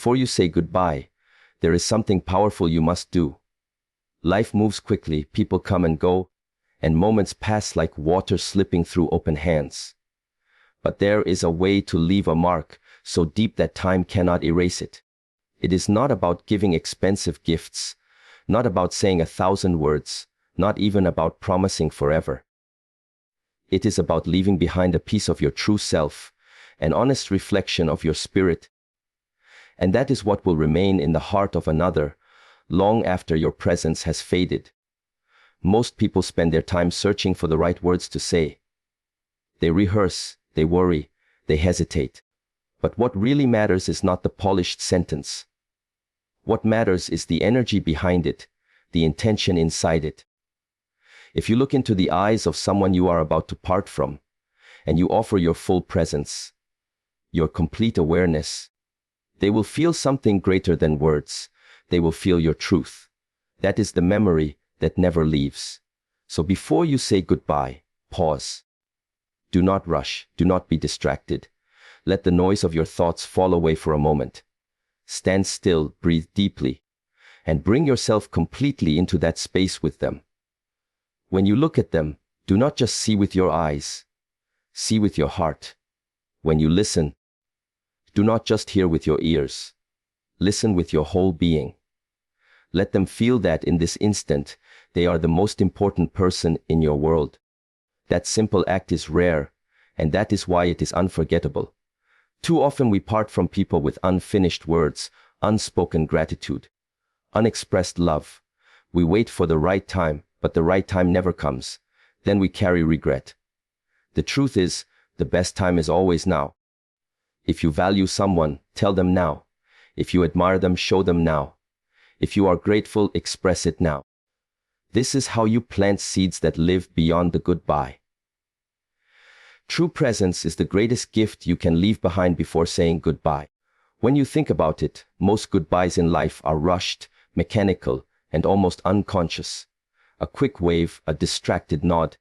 before you say goodbye, there is something powerful you must do. Life moves quickly, people come and go, and moments pass like water slipping through open hands. But there is a way to leave a mark so deep that time cannot erase it. It is not about giving expensive gifts, not about saying 1,000 words, not even about promising forever. It is about leaving behind a piece of your true self, an honest reflection of your spirit. And that is what will remain in the heart of another, long after your presence has faded. Most people spend their time searching for the right words to say. They rehearse, they worry, they hesitate. But what really matters is not the polished sentence. What matters is the energy behind it, the intention inside it. If you look into the eyes of someone you are about to part from, and you offer your full presence, your complete awareness, they will feel something greater than words. They will feel your truth. That is the memory that never leaves. So before you say goodbye, pause. Do not rush. Do not be distracted. Let the noise of your thoughts fall away for a moment. Stand still, breathe deeply, and bring yourself completely into that space with them. When you look at them, do not just see with your eyes. See with your heart. When you listen, do not just hear with your ears. Listen with your whole being. Let them feel that in this instant, they are the most important person in your world. That simple act is rare, and that is why it is unforgettable. Too often we part from people with unfinished words, unspoken gratitude, unexpressed love. We wait for the right time, but the right time never comes. Then we carry regret. The truth is, the best time is always now. If you value someone, tell them now. If you admire them, show them now. If you are grateful, express it now. This is how you plant seeds that live beyond the goodbye. True presence is the greatest gift you can leave behind before saying goodbye. When you think about it, most goodbyes in life are rushed, mechanical, and almost unconscious. A quick wave, a distracted nod,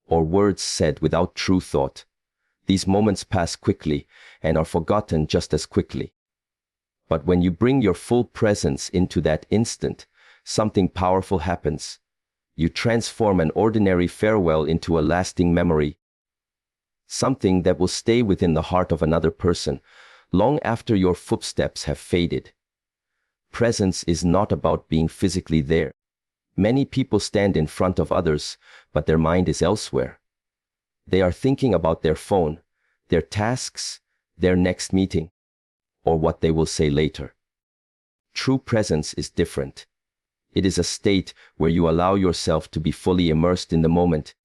or words said without true thought. These moments pass quickly and are forgotten just as quickly. But when you bring your full presence into that instant, something powerful happens. You transform an ordinary farewell into a lasting memory. Something that will stay within the heart of another person, long after your footsteps have faded. Presence is not about being physically there. Many people stand in front of others, but their mind is elsewhere. They are thinking about their phone, their tasks, their next meeting, or what they will say later. True presence is different. It is a state where you allow yourself to be fully immersed in the moment,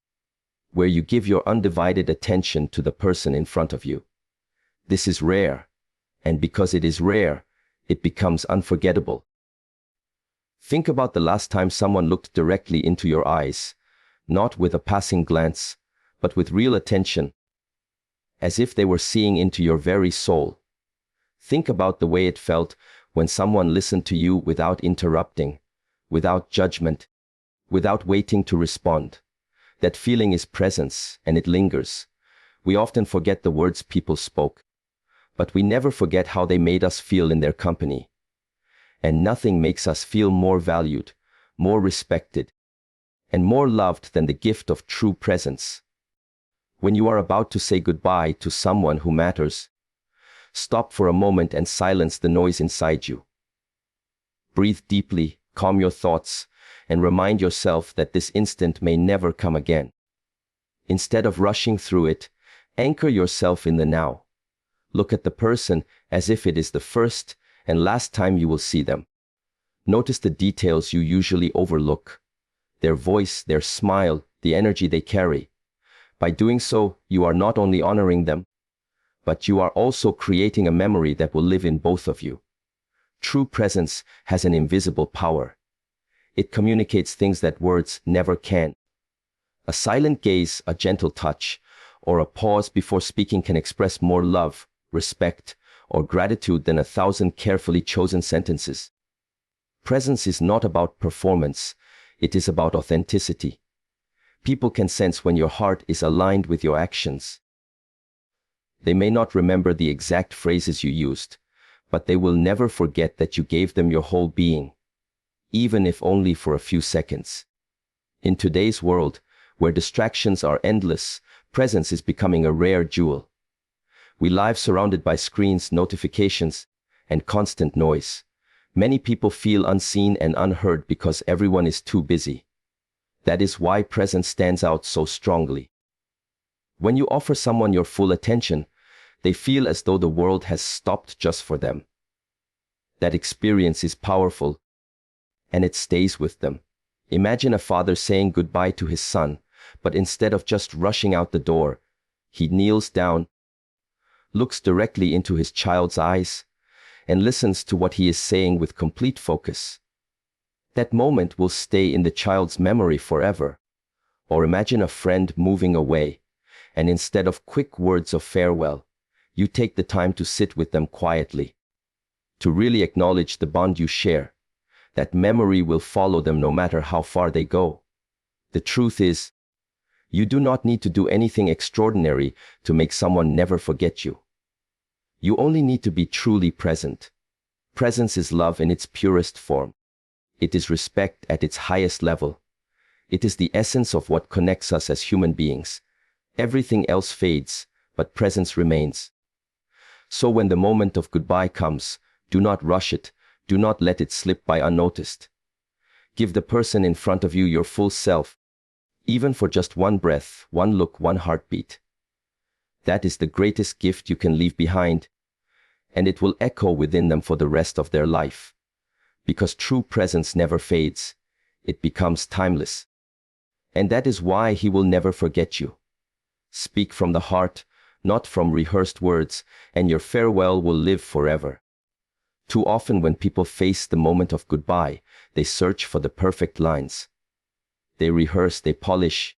where you give your undivided attention to the person in front of you. This is rare, and because it is rare, it becomes unforgettable. Think about the last time someone looked directly into your eyes, not with a passing glance, but with real attention, as if they were seeing into your very soul. Think about the way it felt when someone listened to you without interrupting, without judgment, without waiting to respond. That feeling is presence, and it lingers. We often forget the words people spoke, but we never forget how they made us feel in their company. And nothing makes us feel more valued, more respected, and more loved than the gift of true presence. When you are about to say goodbye to someone who matters, stop for a moment and silence the noise inside you. Breathe deeply, calm your thoughts, and remind yourself that this instant may never come again. Instead of rushing through it, anchor yourself in the now. Look at the person as if it is the first and last time you will see them. Notice the details you usually overlook. Their voice, their smile, the energy they carry. By doing so, you are not only honoring them, but you are also creating a memory that will live in both of you. True presence has an invisible power. It communicates things that words never can. A silent gaze, a gentle touch, or a pause before speaking can express more love, respect, or gratitude than 1,000 carefully chosen sentences. Presence is not about performance. It is about authenticity. People can sense when your heart is aligned with your actions. They may not remember the exact phrases you used, but they will never forget that you gave them your whole being, even if only for a few seconds. In today's world, where distractions are endless, presence is becoming a rare jewel. We live surrounded by screens, notifications, and constant noise. Many people feel unseen and unheard because everyone is too busy. That is why presence stands out so strongly. When you offer someone your full attention, they feel as though the world has stopped just for them. That experience is powerful, and it stays with them. Imagine a father saying goodbye to his son, but instead of just rushing out the door, he kneels down, looks directly into his child's eyes, and listens to what he is saying with complete focus. That moment will stay in the child's memory forever. Or imagine a friend moving away, and instead of quick words of farewell, you take the time to sit with them quietly, to really acknowledge the bond you share. That memory will follow them no matter how far they go. The truth is, you do not need to do anything extraordinary to make someone never forget you. You only need to be truly present. Presence is love in its purest form. It is respect at its highest level. It is the essence of what connects us as human beings. Everything else fades, but presence remains. So when the moment of goodbye comes, do not rush it. Do not let it slip by unnoticed. Give the person in front of you your full self, even for just one breath, one look, one heartbeat. That is the greatest gift you can leave behind, and it will echo within them for the rest of their life. Because true presence never fades, it becomes timeless. And that is why he will never forget you. Speak from the heart, not from rehearsed words, and your farewell will live forever. Too often when people face the moment of goodbye, they search for the perfect lines. They rehearse, they polish,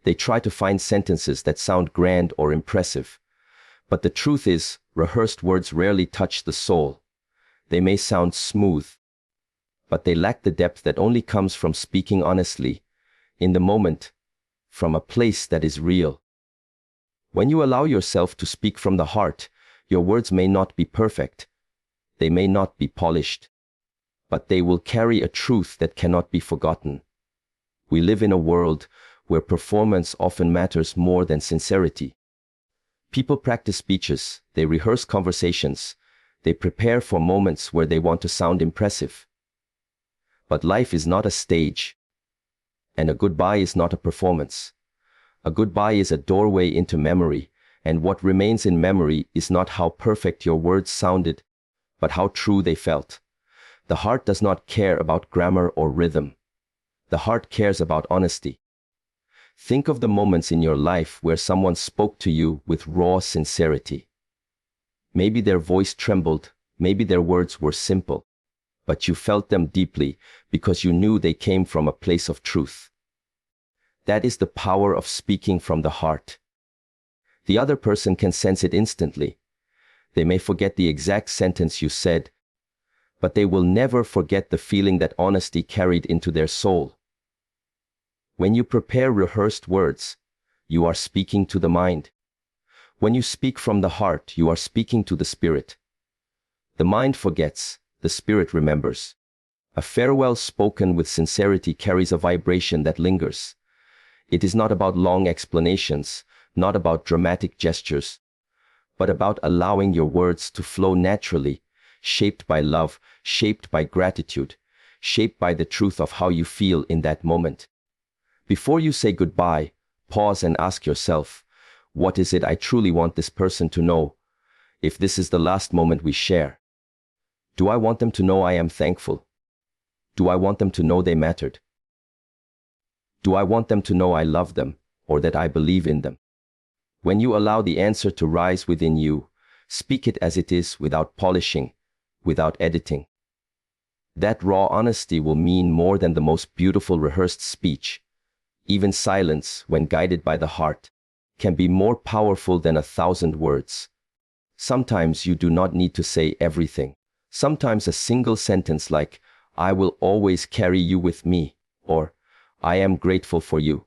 they try to find sentences that sound grand or impressive. But the truth is, rehearsed words rarely touch the soul. They may sound smooth, but they lack the depth that only comes from speaking honestly, in the moment, from a place that is real. When you allow yourself to speak from the heart, your words may not be perfect. They may not be polished, but they will carry a truth that cannot be forgotten. We live in a world where performance often matters more than sincerity. People practice speeches, they rehearse conversations, they prepare for moments where they want to sound impressive. But life is not a stage, and a goodbye is not a performance. A goodbye is a doorway into memory, and what remains in memory is not how perfect your words sounded, but how true they felt. The heart does not care about grammar or rhythm. The heart cares about honesty. Think of the moments in your life where someone spoke to you with raw sincerity. Maybe their voice trembled, maybe their words were simple, but you felt them deeply because you knew they came from a place of truth. That is the power of speaking from the heart. The other person can sense it instantly. They may forget the exact sentence you said, but they will never forget the feeling that honesty carried into their soul. When you prepare rehearsed words, you are speaking to the mind. When you speak from the heart, you are speaking to the spirit. The mind forgets, the spirit remembers. A farewell spoken with sincerity carries a vibration that lingers. It is not about long explanations, not about dramatic gestures, but about allowing your words to flow naturally, shaped by love, shaped by gratitude, shaped by the truth of how you feel in that moment. Before you say goodbye, pause and ask yourself, what is it I truly want this person to know? If this is the last moment we share, do I want them to know I am thankful? Do I want them to know they mattered? Do I want them to know I love them, or that I believe in them? When you allow the answer to rise within you, speak it as it is without polishing, without editing. That raw honesty will mean more than the most beautiful rehearsed speech. Even silence, when guided by the heart, can be more powerful than 1,000 words. Sometimes you do not need to say everything. Sometimes a single sentence like, "I will always carry you with me," or "I am grateful for you,"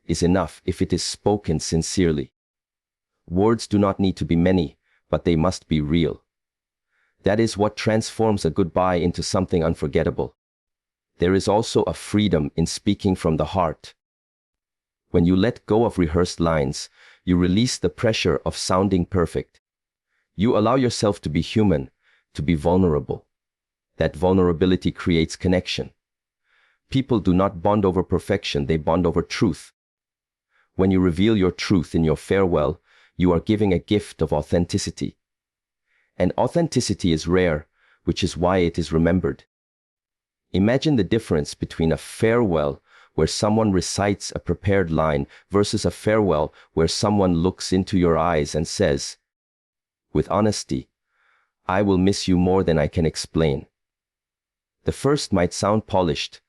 is enough if it is spoken sincerely. Words do not need to be many, but they must be real. That is what transforms a goodbye into something unforgettable. There is also a freedom in speaking from the heart. When you let go of rehearsed lines, you release the pressure of sounding perfect. You allow yourself to be human, to be vulnerable. That vulnerability creates connection. People do not bond over perfection, they bond over truth. When you reveal your truth in your farewell, you are giving a gift of authenticity. And authenticity is rare, which is why it is remembered. Imagine the difference between a farewell where someone recites a prepared line versus a farewell where someone looks into your eyes and says, with honesty, "I will miss you more than I can explain." The first might sound polished,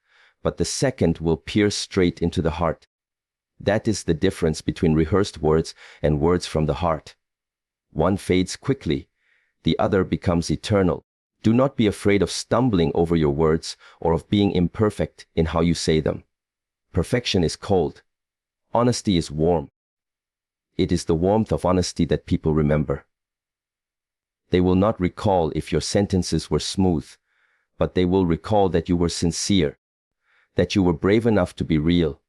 but the second will pierce straight into the heart. That is the difference between rehearsed words and words from the heart. One fades quickly, the other becomes eternal. Do not be afraid of stumbling over your words or of being imperfect in how you say them. Perfection is cold. Honesty is warm. It is the warmth of honesty that people remember. They will not recall if your sentences were smooth, but they will recall that you were sincere, that you were brave enough to be real.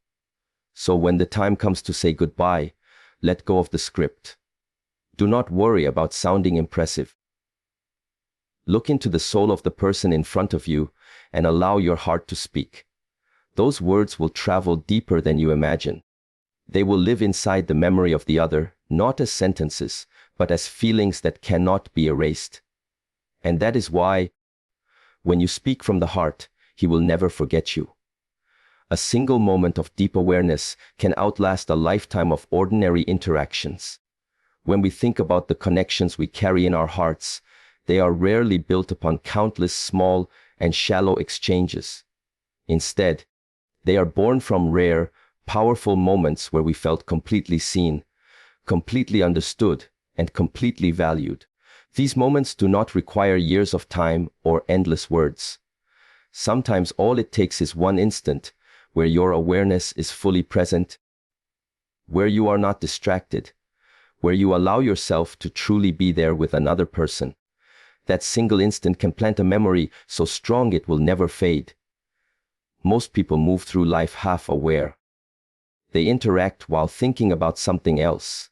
So when the time comes to say goodbye, let go of the script. Do not worry about sounding impressive. Look into the soul of the person in front of you and allow your heart to speak. Those words will travel deeper than you imagine. They will live inside the memory of the other, not as sentences, but as feelings that cannot be erased. And that is why, when you speak from the heart, he will never forget you. A single moment of deep awareness can outlast a lifetime of ordinary interactions. When we think about the connections we carry in our hearts, they are rarely built upon countless small and shallow exchanges. Instead, they are born from rare, powerful moments where we felt completely seen, completely understood, and completely valued. These moments do not require years of time or endless words. Sometimes all it takes is one instant where your awareness is fully present, where you are not distracted, where you allow yourself to truly be there with another person. That single instant can plant a memory so strong it will never fade. Most people move through life half aware. They interact while thinking about something else.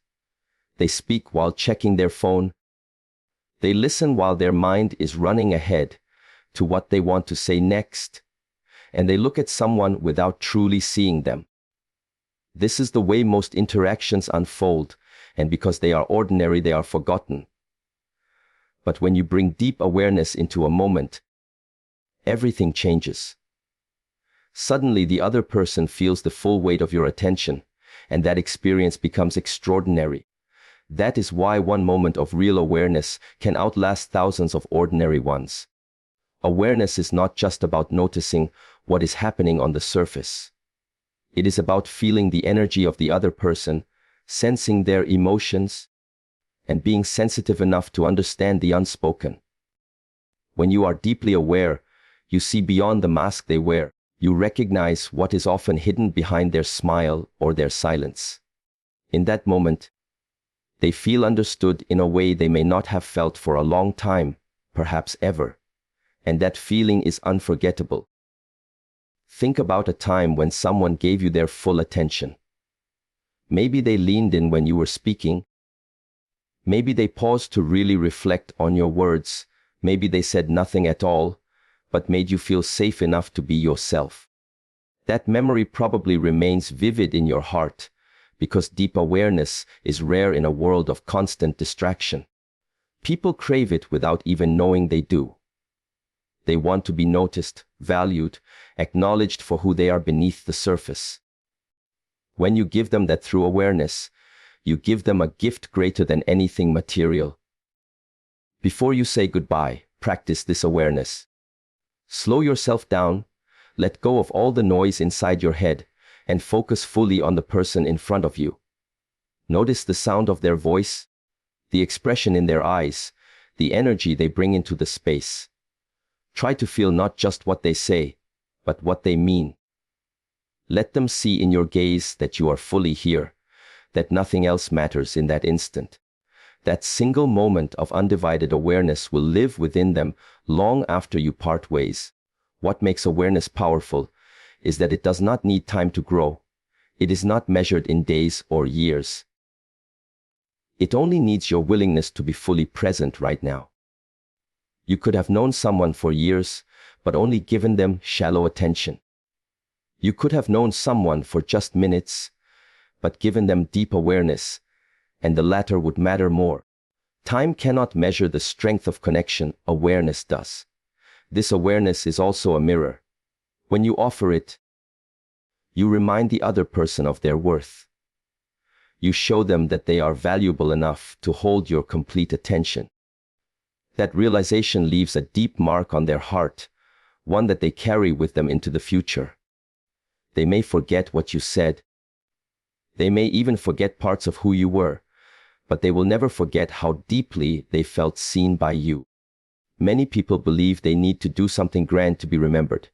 They speak while checking their phone. They listen while their mind is running ahead to what they want to say next. And they look at someone without truly seeing them. This is the way most interactions unfold, and because they are ordinary, they are forgotten. But when you bring deep awareness into a moment, everything changes. Suddenly, the other person feels the full weight of your attention, and that experience becomes extraordinary. That is why one moment of real awareness can outlast thousands of ordinary ones. Awareness is not just about noticing what is happening on the surface. It is about feeling the energy of the other person, sensing their emotions, and being sensitive enough to understand the unspoken. When you are deeply aware, you see beyond the mask they wear. You recognize what is often hidden behind their smile or their silence. In that moment, they feel understood in a way they may not have felt for a long time, perhaps ever. And that feeling is unforgettable. Think about a time when someone gave you their full attention. Maybe they leaned in when you were speaking. Maybe they paused to really reflect on your words. Maybe they said nothing at all, but made you feel safe enough to be yourself. That memory probably remains vivid in your heart, because deep awareness is rare in a world of constant distraction. People crave it without even knowing they do. They want to be noticed, valued, acknowledged for who they are beneath the surface. When you give them that through awareness, you give them a gift greater than anything material. Before you say goodbye, practice this awareness. Slow yourself down, let go of all the noise inside your head, and focus fully on the person in front of you. Notice the sound of their voice, the expression in their eyes, the energy they bring into the space. Try to feel not just what they say, but what they mean. Let them see in your gaze that you are fully here, that nothing else matters in that instant, That single moment of undivided awareness will live within them long after you part ways. What makes awareness powerful is that it does not need time to grow. It is not measured in days or years. It only needs your willingness to be fully present right now. You could have known someone for years, but only given them shallow attention. You could have known someone for just minutes, but given them deep awareness, and the latter would matter more. Time cannot measure the strength of connection, awareness does. This awareness is also a mirror. When you offer it, you remind the other person of their worth. You show them that they are valuable enough to hold your complete attention. That realization leaves a deep mark on their heart, one that they carry with them into the future. They may forget what you said. They may even forget parts of who you were, but they will never forget how deeply they felt seen by you. Many people believe they need to do something grand to be remembered.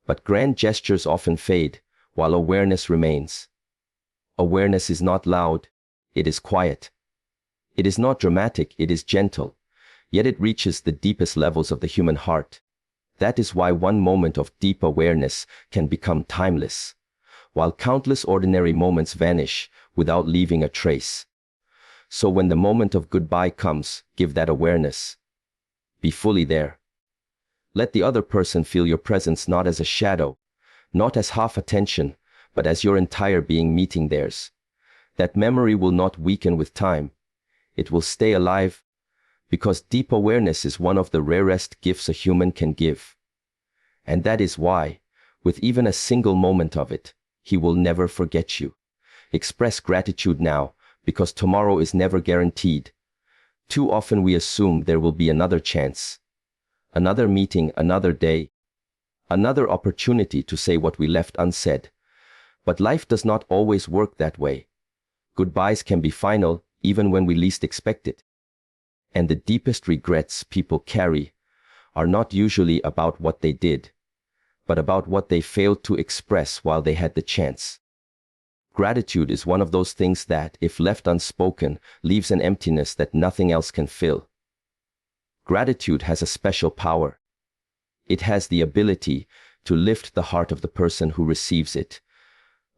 But grand gestures often fade, while awareness remains. Awareness is not loud, it is quiet. It is not dramatic, it is gentle, yet it reaches the deepest levels of the human heart. That is why one moment of deep awareness can become timeless, while countless ordinary moments vanish without leaving a trace. So when the moment of goodbye comes, give that awareness. Be fully there. Let the other person feel your presence not as a shadow, not as half attention, but as your entire being meeting theirs. That memory will not weaken with time. It will stay alive, because deep awareness is one of the rarest gifts a human can give. And that is why, with even a single moment of it, he will never forget you. Express gratitude now, because tomorrow is never guaranteed. Too often we assume there will be another chance, another meeting, another day, another opportunity to say what we left unsaid. But life does not always work that way. Goodbyes can be final, even when we least expect it. And the deepest regrets people carry are not usually about what they did, but about what they failed to express while they had the chance. Gratitude is one of those things that, if left unspoken, leaves an emptiness that nothing else can fill. Gratitude has a special power. It has the ability to lift the heart of the person who receives it,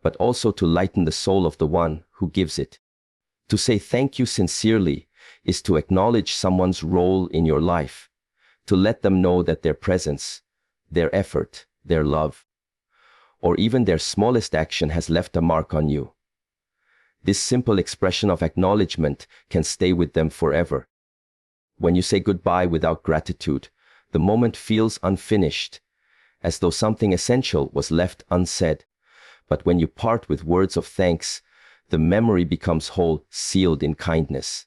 but also to lighten the soul of the one who gives it. To say thank you sincerely is to acknowledge someone's role in your life, to let them know that their presence, their effort, their love, or even their smallest action has left a mark on you. This simple expression of acknowledgement can stay with them forever. When you say goodbye without gratitude, the moment feels unfinished, as though something essential was left unsaid. But when you part with words of thanks, the memory becomes whole, sealed in kindness.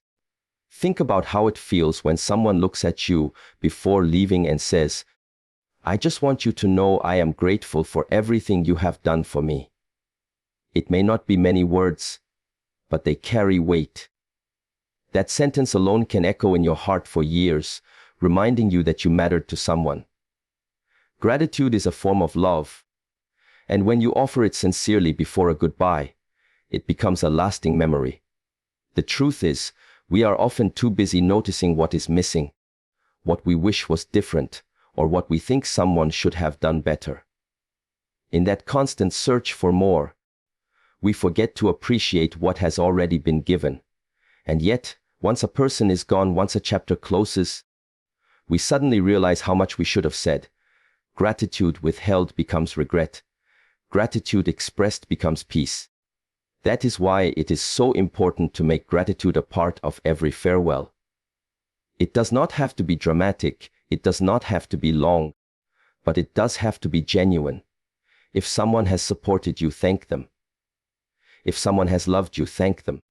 Think about how it feels when someone looks at you before leaving and says, "I just want you to know I am grateful for everything you have done for me." It may not be many words, but they carry weight. That sentence alone can echo in your heart for years, reminding you that you mattered to someone. Gratitude is a form of love, and when you offer it sincerely before a goodbye, it becomes a lasting memory. The truth is, we are often too busy noticing what is missing, what we wish was different, or what we think someone should have done better. In that constant search for more, we forget to appreciate what has already been given. And yet, once a person is gone, once a chapter closes, we suddenly realize how much we should have said. Gratitude withheld becomes regret. Gratitude expressed becomes peace. That is why it is so important to make gratitude a part of every farewell. It does not have to be dramatic, it does not have to be long, but it does have to be genuine. If someone has supported you, thank them. If someone has loved you, thank them.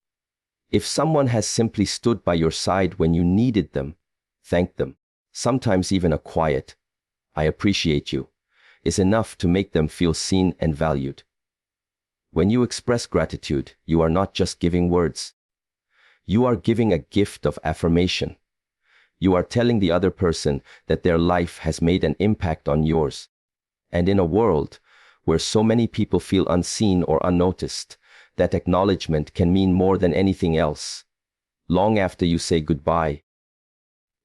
If someone has simply stood by your side when you needed them, thank them. Sometimes even a quiet, "I appreciate you," is enough to make them feel seen and valued. When you express gratitude, you are not just giving words. You are giving a gift of affirmation. You are telling the other person that their life has made an impact on yours. And in a world where so many people feel unseen or unnoticed, that acknowledgement can mean more than anything else. long after you say goodbye.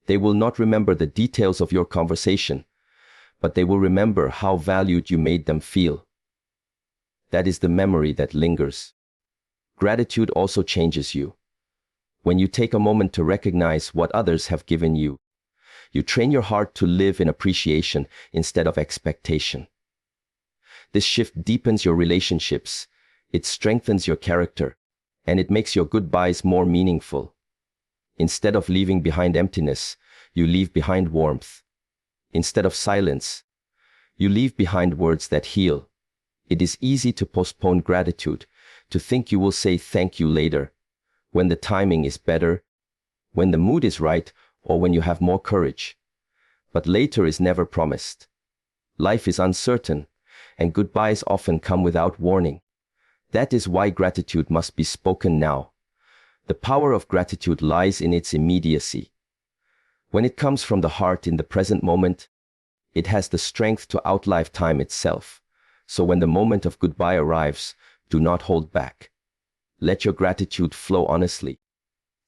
They will not remember the details of your conversation, but they will remember how valued you made them feel. That is the memory that lingers. Gratitude also changes you. When you take a moment to recognize what others have given you, you train your heart to live in appreciation instead of expectation. This shift deepens your relationships, it strengthens your character, and it makes your goodbyes more meaningful. Instead of leaving behind emptiness, you leave behind warmth. Instead of silence, you leave behind words that heal. It is easy to postpone gratitude, to think you will say thank you later, when the timing is better, when the mood is right, or when you have more courage. But later is never promised. Life is uncertain, and goodbyes often come without warning. That is why gratitude must be spoken now. The power of gratitude lies in its immediacy. When it comes from the heart in the present moment, it has the strength to outlive time itself. So when the moment of goodbye arrives, do not hold back. Let your gratitude flow honestly.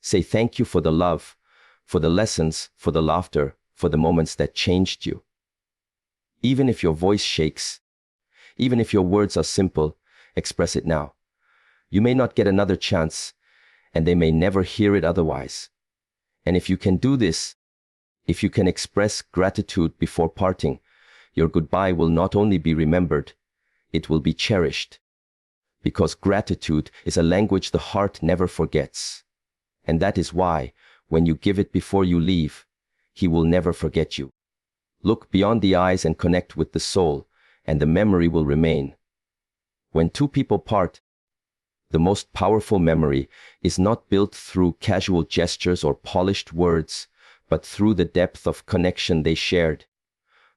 Say thank you for the love, for the lessons, for the laughter, for the moments that changed you. Even if your voice shakes, even if your words are simple, express it now. You may not get another chance, and they may never hear it otherwise. And if you can do this, if you can express gratitude before parting, your goodbye will not only be remembered, it will be cherished. Because gratitude is a language the heart never forgets. And that is why, when you give it before you leave, he will never forget you. Look beyond the eyes and connect with the soul, and the memory will remain. When two people part, the most powerful memory is not built through casual gestures or polished words, but through the depth of connection they shared.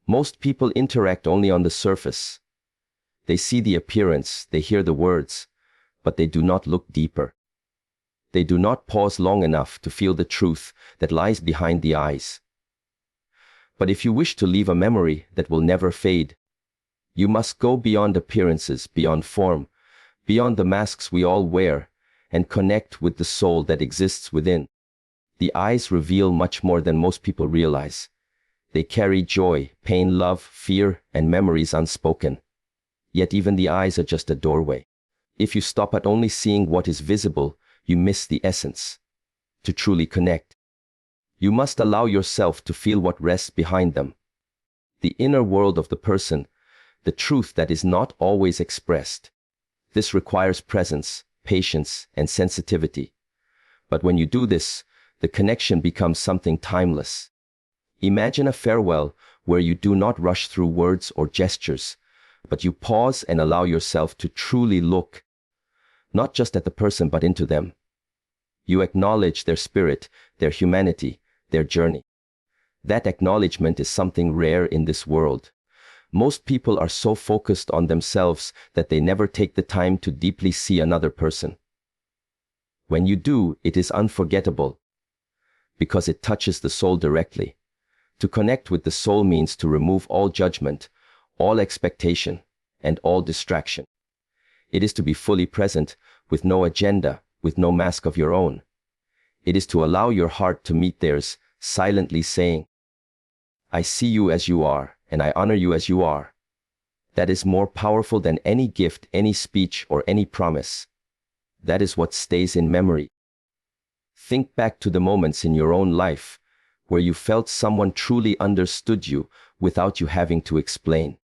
Most people interact only on the surface. They see the appearance, they hear the words, but they do not look deeper. They do not pause long enough to feel the truth that lies behind the eyes. But if you wish to leave a memory that will never fade, you must go beyond appearances, beyond form, beyond the masks we all wear, and connect with the soul that exists within. The eyes reveal much more than most people realize. They carry joy, pain, love, fear, and memories unspoken. Yet even the eyes are just a doorway. If you stop at only seeing what is visible, you miss the essence. To truly connect, you must allow yourself to feel what rests behind them. The inner world of the person, the truth that is not always expressed. This requires presence, patience, and sensitivity. But when you do this, the connection becomes something timeless. Imagine a farewell where you do not rush through words or gestures, but you pause and allow yourself to truly look, not just at the person but into them. You acknowledge their spirit, their humanity, their journey. That acknowledgement is something rare in this world. Most people are so focused on themselves that they never take the time to deeply see another person. When you do, it is unforgettable, because it touches the soul directly. To connect with the soul means to remove all judgment, all expectation, and all distraction. It is to be fully present, with no agenda, with no mask of your own. It is to allow your heart to meet theirs, silently saying, I see you as you are, and I honor you as you are. That is more powerful than any gift, any speech, or any promise. That is what stays in memory. Think back to the moments in your own life where you felt someone truly understood you without you having to explain.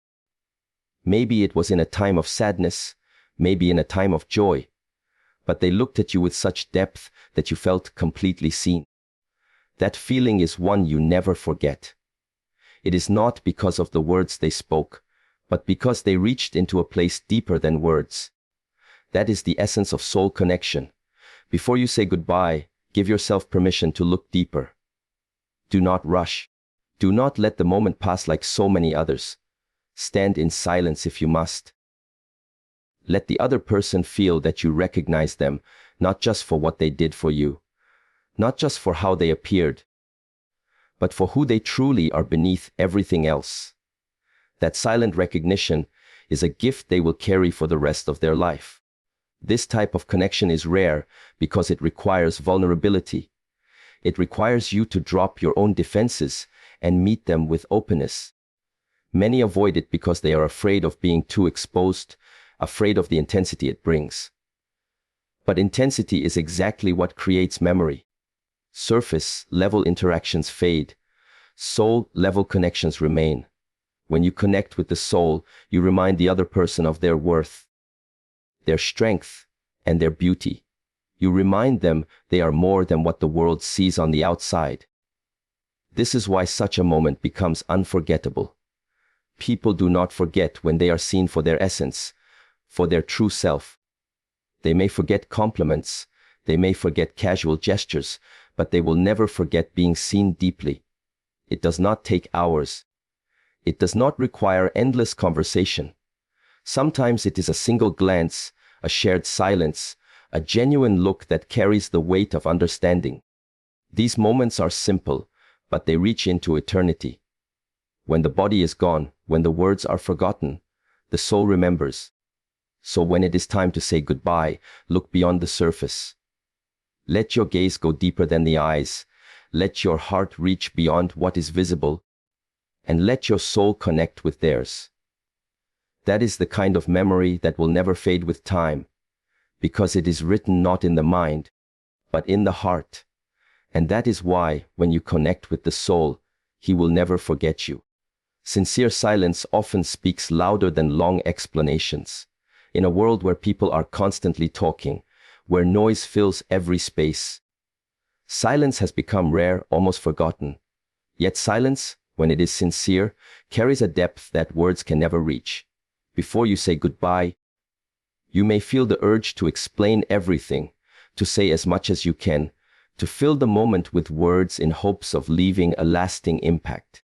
Maybe it was in a time of sadness, maybe in a time of joy, but they looked at you with such depth that you felt completely seen. That feeling is one you never forget. It is not because of the words they spoke, but because they reached into a place deeper than words. That is the essence of soul connection. Before you say goodbye, give yourself permission to look deeper. Do not rush. Do not let the moment pass like so many others. Stand in silence if you must. Let the other person feel that you recognize them, not just for what they did for you, not just for how they appeared, but for who they truly are beneath everything else. That silent recognition is a gift they will carry for the rest of their life. This type of connection is rare because it requires vulnerability. It requires you to drop your own defenses and meet them with openness. Many avoid it because they are afraid of being too exposed, afraid of the intensity it brings. But intensity is exactly what creates memory. Surface-level interactions fade. Soul-level connections remain. When you connect with the soul, you remind the other person of their worth, their strength, and their beauty. You remind them they are more than what the world sees on the outside. This is why such a moment becomes unforgettable. People do not forget when they are seen for their essence, for their true self. They may forget compliments, they may forget casual gestures, but they will never forget being seen deeply. It does not take hours. It does not require endless conversation. Sometimes it is a single glance, a shared silence, a genuine look that carries the weight of understanding. These moments are simple, but they reach into eternity. When the body is gone, when the words are forgotten, the soul remembers. So when it is time to say goodbye, look beyond the surface. Let your gaze go deeper than the eyes. Let your heart reach beyond what is visible. And let your soul connect with theirs. That is the kind of memory that will never fade with time, because it is written not in the mind, but in the heart. And that is why, when you connect with the soul, he will never forget you. Sincere silence often speaks louder than long explanations. In a world where people are constantly talking, where noise fills every space, silence has become rare, almost forgotten. Yet silence, when it is sincere, carries a depth that words can never reach. Before you say goodbye, you may feel the urge to explain everything, to say as much as you can, to fill the moment with words in hopes of leaving a lasting impact.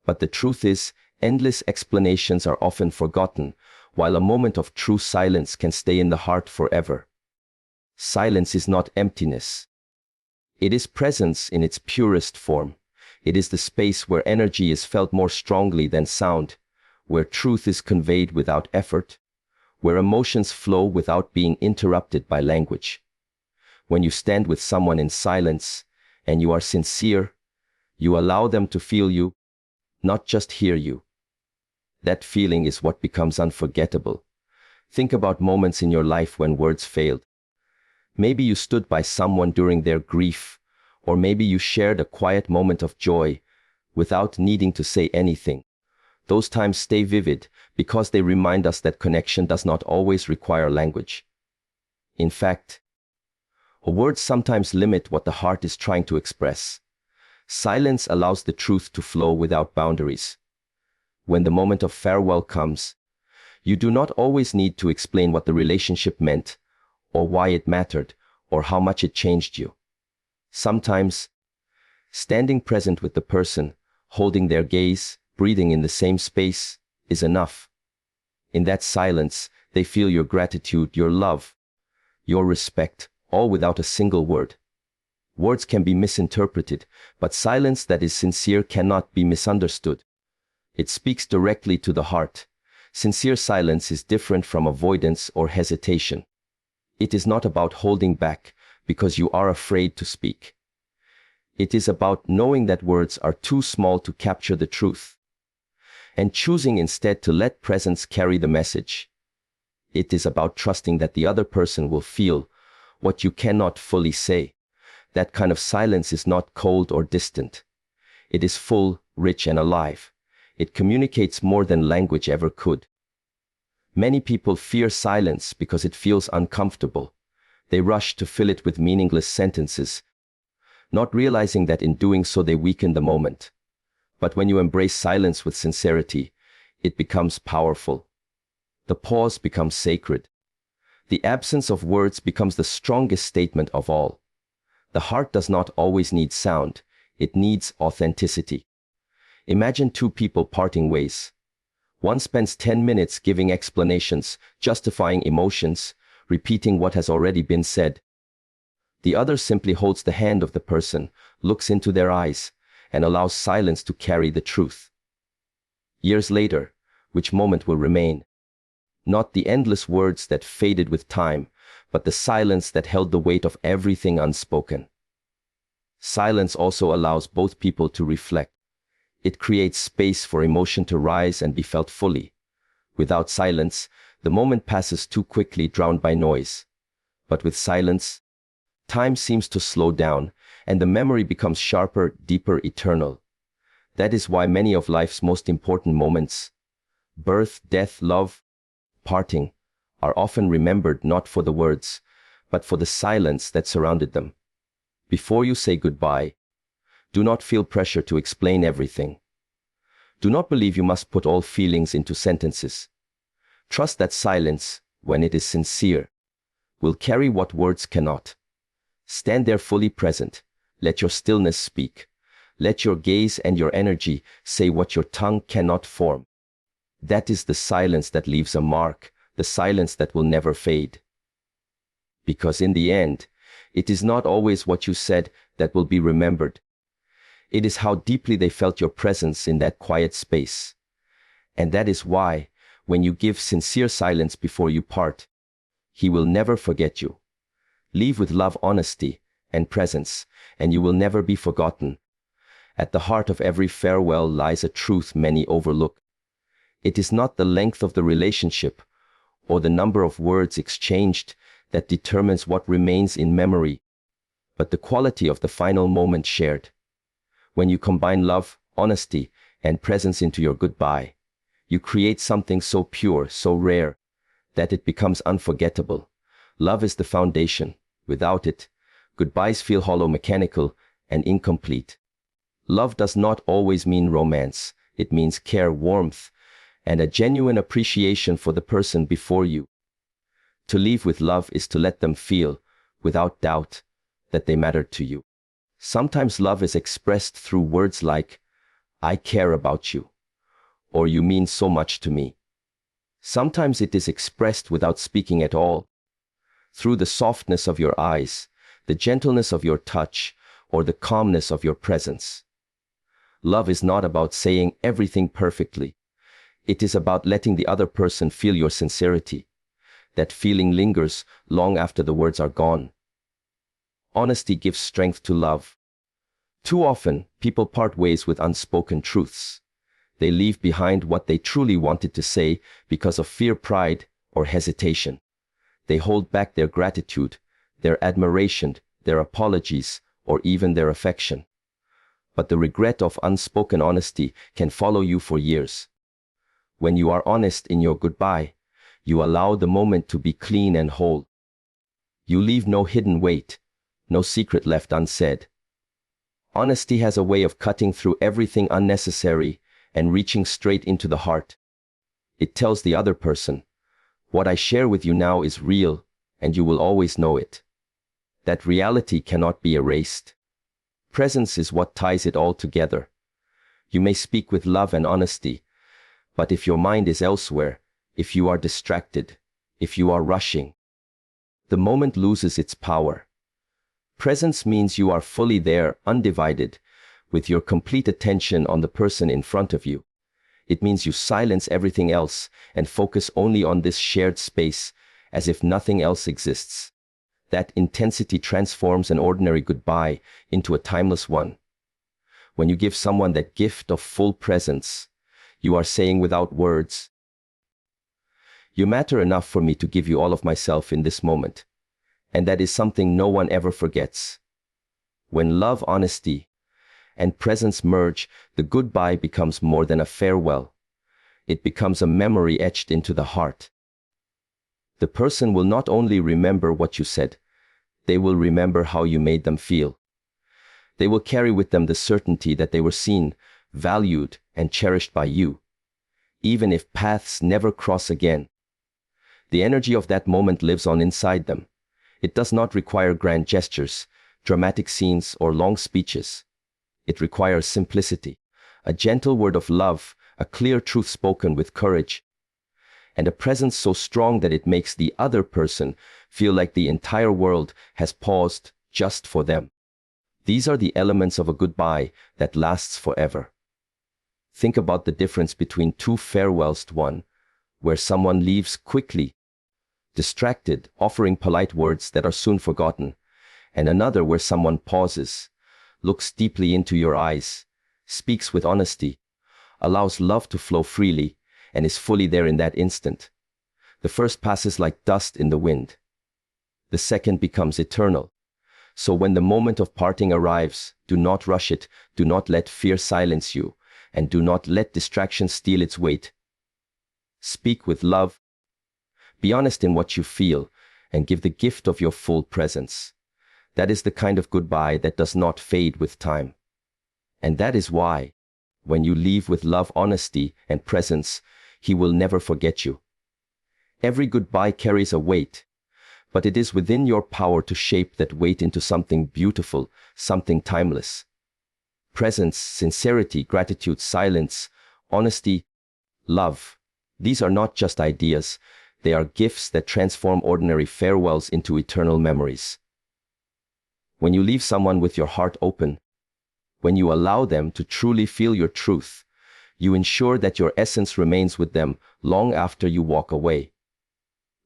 But the truth is, endless explanations are often forgotten, while a moment of true silence can stay in the heart forever. Silence is not emptiness. It is presence in its purest form. It is the space where energy is felt more strongly than sound, where truth is conveyed without effort, where emotions flow without being interrupted by language. When you stand with someone in silence, and you are sincere, you allow them to feel you, not just hear you. That feeling is what becomes unforgettable. Think about moments in your life when words failed. Maybe you stood by someone during their grief, or maybe you shared a quiet moment of joy without needing to say anything. Those times stay vivid because they remind us that connection does not always require language. In fact, words sometimes limit what the heart is trying to express. Silence allows the truth to flow without boundaries. When the moment of farewell comes, you do not always need to explain what the relationship meant, or why it mattered, or how much it changed you. Sometimes, standing present with the person, holding their gaze, breathing in the same space, is enough. In that silence, they feel your gratitude, your love, your respect, all without a single word. Words can be misinterpreted, but silence that is sincere cannot be misunderstood. It speaks directly to the heart. Sincere silence is different from avoidance or hesitation. It is not about holding back because you are afraid to speak. It is about knowing that words are too small to capture the truth, and choosing instead to let presence carry the message. It is about trusting that the other person will feel what you cannot fully say. That kind of silence is not cold or distant. It is full, rich, and alive. It communicates more than language ever could. Many people fear silence because it feels uncomfortable. They rush to fill it with meaningless sentences, not realizing that in doing so they weaken the moment. But when you embrace silence with sincerity, it becomes powerful. The pause becomes sacred. The absence of words becomes the strongest statement of all. The heart does not always need sound, it needs authenticity. Imagine two people parting ways. One spends 10 minutes giving explanations, justifying emotions, repeating what has already been said. The other simply holds the hand of the person, looks into their eyes, and allows silence to carry the truth. Years later, which moment will remain? Not the endless words that faded with time, but the silence that held the weight of everything unspoken. Silence also allows both people to reflect. It creates space for emotion to rise and be felt fully. Without silence, the moment passes too quickly, drowned by noise. But with silence, time seems to slow down, and the memory becomes sharper, deeper, eternal. That is why many of life's most important moments, birth, death, love, parting, are often remembered not for the words, but for the silence that surrounded them. Before you say goodbye, do not feel pressure to explain everything. Do not believe you must put all feelings into sentences. Trust that silence, when it is sincere, will carry what words cannot. Stand there fully present. Let your stillness speak. Let your gaze and your energy say what your tongue cannot form. That is the silence that leaves a mark, the silence that will never fade. Because in the end, it is not always what you said that will be remembered. It is how deeply they felt your presence in that quiet space. And that is why, when you give sincere silence before you part, he will never forget you. Leave with love, honesty, and presence, and you will never be forgotten. At the heart of every farewell lies a truth many overlook. It is not the length of the relationship or the number of words exchanged that determines what remains in memory, but the quality of the final moment shared. When you combine love, honesty, and presence into your goodbye, you create something so pure, so rare, that it becomes unforgettable. Love is the foundation. Without it, goodbyes feel hollow, mechanical, and incomplete. Love does not always mean romance. It means care, warmth, and a genuine appreciation for the person before you. To leave with love is to let them feel, without doubt, that they matter to you. Sometimes love is expressed through words like, "I care about you," or "You mean so much to me." Sometimes it is expressed without speaking at all, through the softness of your eyes, the gentleness of your touch, or the calmness of your presence. Love is not about saying everything perfectly. It is about letting the other person feel your sincerity. That feeling lingers long after the words are gone. Honesty gives strength to love. Too often, people part ways with unspoken truths. They leave behind what they truly wanted to say because of fear, pride, or hesitation. They hold back their gratitude, their admiration, their apologies, or even their affection. But the regret of unspoken honesty can follow you for years. When you are honest in your goodbye, you allow the moment to be clean and whole. You leave no hidden weight, no secret left unsaid. Honesty has a way of cutting through everything unnecessary and reaching straight into the heart. It tells the other person, "What I share with you now is real, and you will always know it." That reality cannot be erased. Presence is what ties it all together. You may speak with love and honesty, but if your mind is elsewhere, if you are distracted, if you are rushing, the moment loses its power. Presence means you are fully there, undivided, with your complete attention on the person in front of you. It means you silence everything else and focus only on this shared space, as if nothing else exists. That intensity transforms an ordinary goodbye into a timeless one. When you give someone that gift of full presence, you are saying without words, "You matter enough for me to give you all of myself in this moment." And that is something no one ever forgets. When love, honesty, and presence merge, the goodbye becomes more than a farewell. It becomes a memory etched into the heart. The person will not only remember what you said, they will remember how you made them feel. They will carry with them the certainty that they were seen, valued, and cherished by you, even if paths never cross again. The energy of that moment lives on inside them. It does not require grand gestures, dramatic scenes, or long speeches. It requires simplicity, a gentle word of love, a clear truth spoken with courage, and a presence so strong that it makes the other person feel like the entire world has paused just for them. These are the elements of a goodbye that lasts forever. Think about the difference between two farewells: one, where someone leaves quickly, distracted, offering polite words that are soon forgotten, and another where someone pauses, looks deeply into your eyes, speaks with honesty, allows love to flow freely, and is fully there in that instant. The first passes like dust in the wind. The second becomes eternal. So when the moment of parting arrives, do not rush it, do not let fear silence you, and do not let distraction steal its weight. Speak with love. Be honest in what you feel, and give the gift of your full presence. That is the kind of goodbye that does not fade with time. And that is why, when you leave with love, honesty, and presence, he will never forget you. Every goodbye carries a weight, but it is within your power to shape that weight into something beautiful, something timeless. Presence, sincerity, gratitude, silence, honesty, love. These are not just ideas, they are gifts that transform ordinary farewells into eternal memories. When you leave someone with your heart open, when you allow them to truly feel your truth, you ensure that your essence remains with them long after you walk away.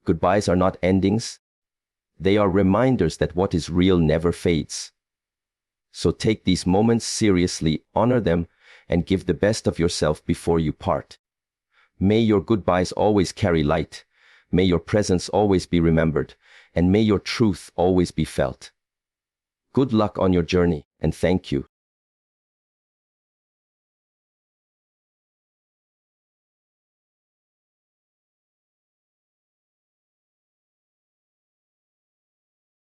Goodbyes are not endings. They are reminders that what is real never fades. So take these moments seriously, honor them, and give the best of yourself before you part. May your goodbyes always carry light. May your presence always be remembered, and may your truth always be felt. Good luck on your journey, and thank you